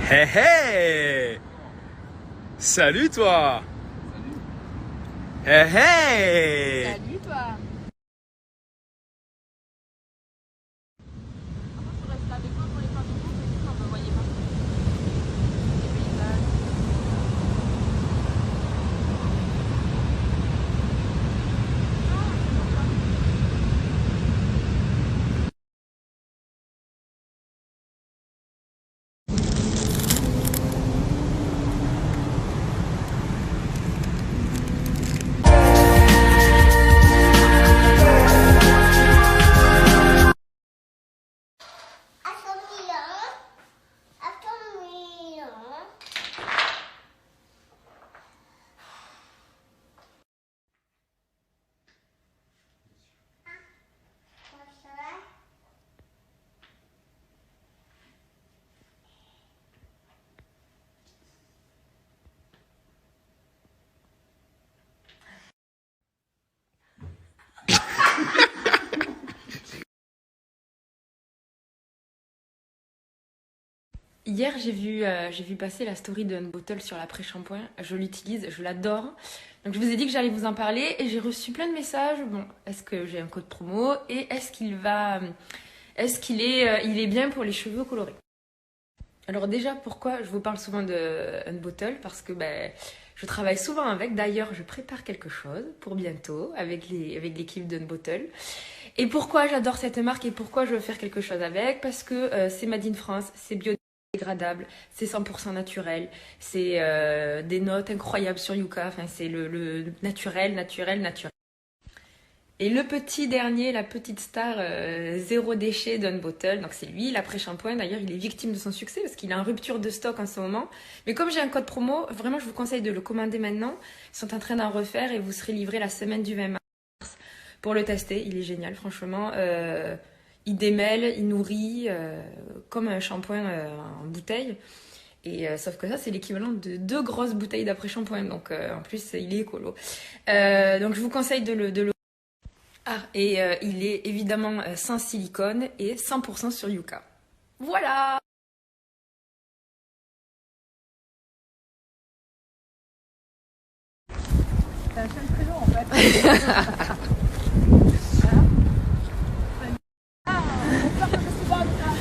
Hé hé! Salut toi! Hé hé! Salut toi. Tu restes avec moi pour les plans du groupe et tout, on me voyait pas. Les paysages. Hier, j'ai vu passer la story de Unbottle sur l'après-shampoing. Je l'utilise, je l'adore. Donc, je vous ai dit que j'allais vous en parler et j'ai reçu plein de messages. Bon, est-ce que j'ai un code promo et il est bien pour les cheveux colorés? Alors déjà, pourquoi je vous parle souvent de Unbottle? Parce que je travaille souvent avec. D'ailleurs, je prépare quelque chose pour bientôt avec l'équipe d'Unbottle. Et pourquoi j'adore cette marque et pourquoi je veux faire quelque chose avec? Parce que c'est Made in France, c'est biodégradable, c'est 100% naturel, c'est des notes incroyables sur Yuka, enfin c'est le naturel, naturel, naturel. Et le petit dernier, la petite star zéro déchet d'Unbottle, donc c'est lui, l'après-shampoing. D'ailleurs, il est victime de son succès parce qu'il est en rupture de stock en ce moment. Mais comme j'ai un code promo, vraiment, je vous conseille de le commander maintenant. Ils sont en train d'en refaire et vous serez livré la semaine du 20 mars pour le tester. Il est génial, franchement. Il démêle, il nourrit comme un shampoing en bouteille. Et sauf que ça, c'est l'équivalent de deux grosses bouteilles d'après-shampoing. Donc en plus, il est écolo. Donc je vous conseille de le... Ah, et il est évidemment sans silicone et 100% sur Yuka. Voilà! C'est un seul prénom en fait. Ah, j'espère que je suis bonne là.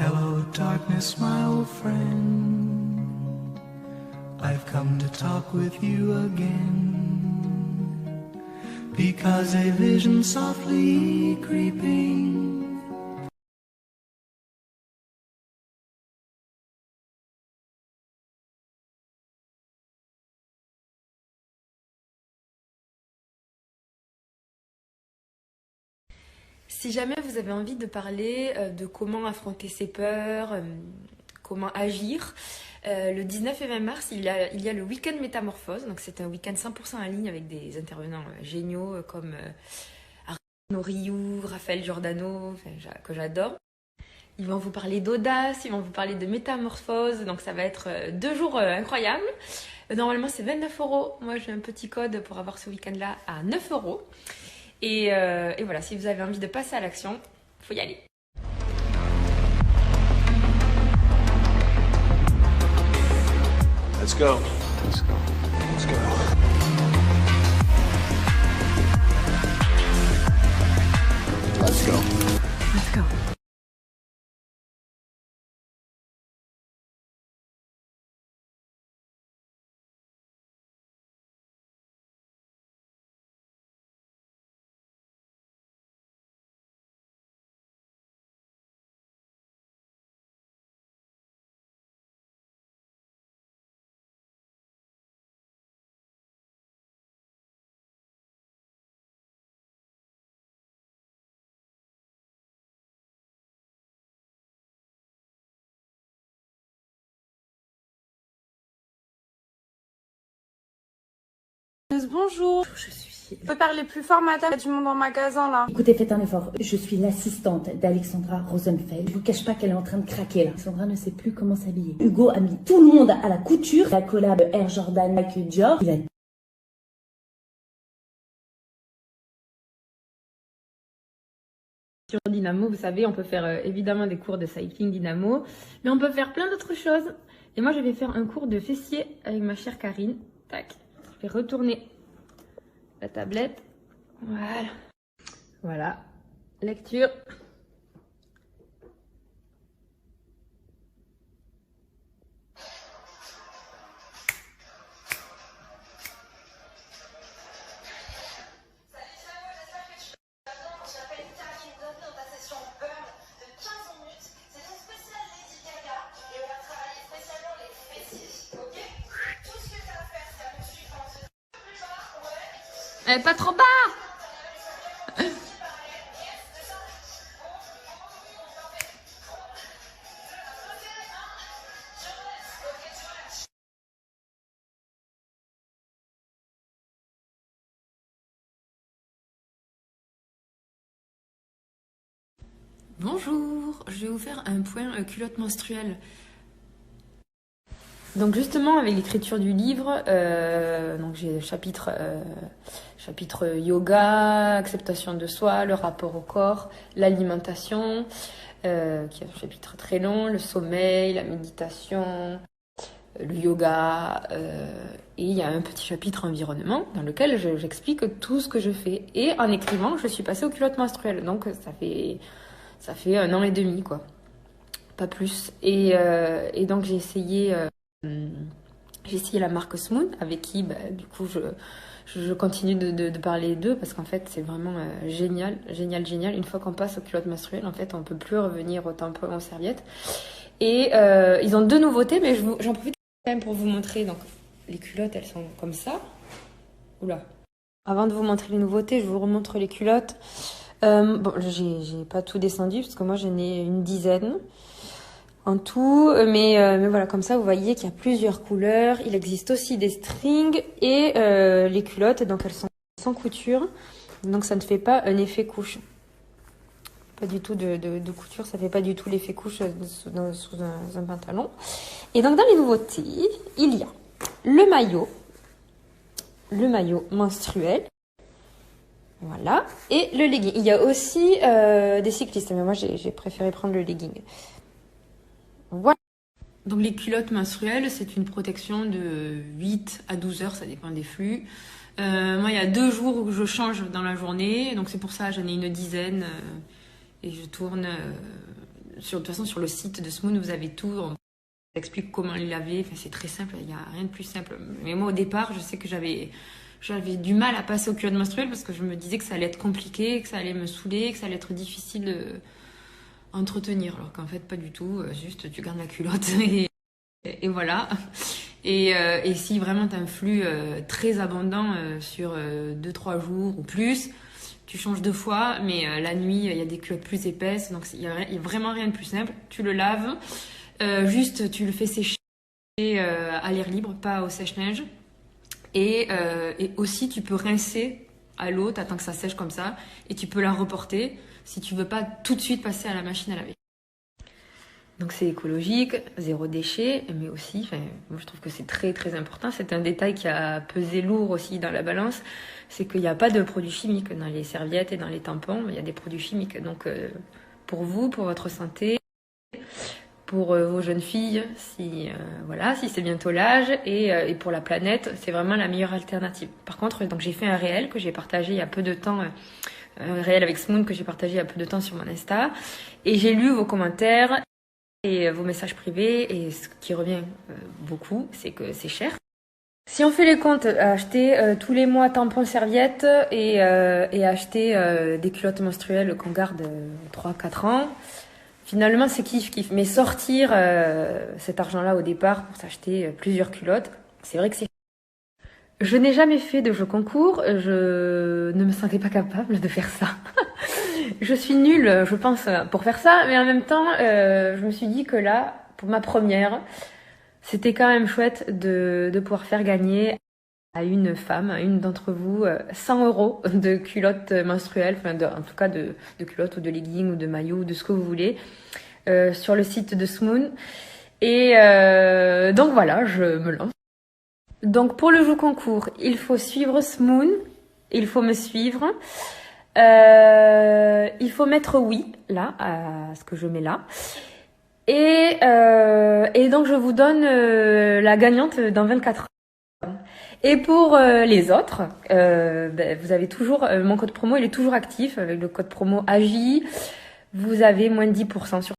Hello, darkness, my old friend. I've come to talk with you again. Because a vision softly creeping. Si jamais vous avez envie de parler de comment affronter ses peurs, comment agir, le 19 et 20 mars, il y a le week-end Métamorphose. Donc c'est un week-end 100% en ligne avec des intervenants géniaux comme Arnaud Rioux, Raphaël Giordano, enfin, que j'adore. Ils vont vous parler d'audace, ils vont vous parler de métamorphose, donc ça va être 2 jours incroyables. Normalement c'est 29 €. Moi j'ai un petit code pour avoir ce week-end-là à 9 €. Et voilà, si vous avez envie de passer à l'action, faut y aller. Let's go. Let's go. Let's go. Let's go. Let's go. Bonjour. Je suis chier. Vous pouvez parler plus fort, madame? Il y a du monde en magasin, là. Écoutez, faites un effort. Je suis l'assistante d'Alexandra Rosenfeld. Je vous cache pas qu'elle est en train de craquer là. Alexandra ne sait plus comment s'habiller. Hugo a mis tout le monde à la couture. La collab Air Jordan avec Dior. Il a Sur Dynamo, vous savez, on peut faire évidemment des cours de cycling Dynamo, mais on peut faire plein d'autres choses. Et moi, je vais faire un cours de fessier avec ma chère Karine. Tac. Je vais retourner la tablette. Voilà. Voilà. Lecture. Pas trop bas! Bonjour, je vais vous faire un point culotte menstruelle. Donc justement avec l'écriture du livre, donc j'ai le chapitre yoga, acceptation de soi, le rapport au corps, l'alimentation, qui est un chapitre très long, le sommeil, la méditation, le yoga, et il y a un petit chapitre environnement dans lequel j'explique tout ce que je fais. Et en écrivant, je suis passée aux culottes menstruelles, donc ça fait 1 an et demi quoi, pas plus. Et donc j'ai essayé la marque Smoon avec qui du coup je continue de parler d'eux parce qu'en fait c'est vraiment génial. Une fois qu'on passe aux culottes menstruelles, en fait on peut plus revenir au tampon, aux serviettes. Et ils ont 2 nouveautés, mais j'en profite quand même pour vous montrer. Donc les culottes, elles sont comme ça. Oula. Avant de vous montrer les nouveautés, je vous remontre les culottes. Bon, j'ai pas tout descendu parce que moi j'en ai une dizaine en tout, mais voilà, comme ça vous voyez qu'il y a plusieurs couleurs. Il existe aussi des strings et les culottes, donc elles sont sans couture, donc ça ne fait pas un effet couche. Pas du tout de couture, ça fait pas du tout l'effet couche sous un pantalon. Et donc dans les nouveautés, il y a le maillot menstruel. Voilà. Et le legging. Il y a aussi des cyclistes, mais moi j'ai préféré prendre le legging. Voilà. Donc les culottes menstruelles, c'est une protection de 8 à 12 heures, ça dépend des flux. Moi, il y a 2 jours où je change dans la journée, donc c'est pour ça j'en ai une dizaine. Et je tourne, de toute façon sur le site de Smoon, vous avez tout. On explique comment les laver, enfin, c'est très simple, il n'y a rien de plus simple. Mais moi au départ, je sais que j'avais du mal à passer aux culottes menstruelles parce que je me disais que ça allait être compliqué, que ça allait me saouler, que ça allait être difficile à entretenir. Alors qu'en fait, pas du tout. Juste, tu gardes la culotte et voilà. Et si vraiment tu as un flux très abondant sur 2-3 jours ou plus, tu changes 2 fois. Mais la nuit, il y a des culottes plus épaisses. Donc, il y a vraiment rien de plus simple. Tu le laves. Juste, tu le fais sécher à l'air libre, pas au sèche-neige. Et aussi, tu peux rincer à l'eau, t'attends que ça sèche comme ça, et tu peux la reporter si tu veux pas tout de suite passer à la machine à laver. Donc c'est écologique, 0 déchet, mais aussi, moi je trouve que c'est très très important. C'est un détail qui a pesé lourd aussi dans la balance, c'est qu'il n'y a pas de produits chimiques dans les serviettes et dans les tampons, il y a des produits chimiques. Donc pour vous, pour votre santé, pour vos jeunes filles, si c'est bientôt l'âge, et pour la planète, c'est vraiment la meilleure alternative. Par contre, donc j'ai fait un réel que j'ai partagé il y a peu de temps, un réel avec Smoon que j'ai partagé il y a peu de temps sur mon Insta, et j'ai lu vos commentaires et vos messages privés, et ce qui revient beaucoup, c'est que c'est cher. Si on fait les comptes, acheter tous les mois tampons, serviettes et acheter des culottes menstruelles qu'on garde 3-4 ans, finalement, c'est kiff. Mais sortir cet argent-là au départ pour s'acheter plusieurs culottes, c'est vrai que c'est... Je n'ai jamais fait de jeu concours, je ne me sentais pas capable de faire ça. Je suis nulle, je pense, pour faire ça, mais en même temps, je me suis dit que là, pour ma première, c'était quand même chouette de pouvoir faire gagner à une femme, à une d'entre vous, 100 € de culottes menstruelles, enfin en tout cas de culottes ou de leggings ou de maillots ou de ce que vous voulez, sur le site de Smoon. Et donc voilà, je me lance. Donc pour le jeu concours, il faut suivre Smoon, il faut me suivre, il faut mettre oui, là, à ce que je mets là. Et donc je vous donne la gagnante dans 24 heures. Et pour les autres, vous avez toujours, mon code promo il est toujours actif, avec le code promo AJ, vous avez moins de 10% sur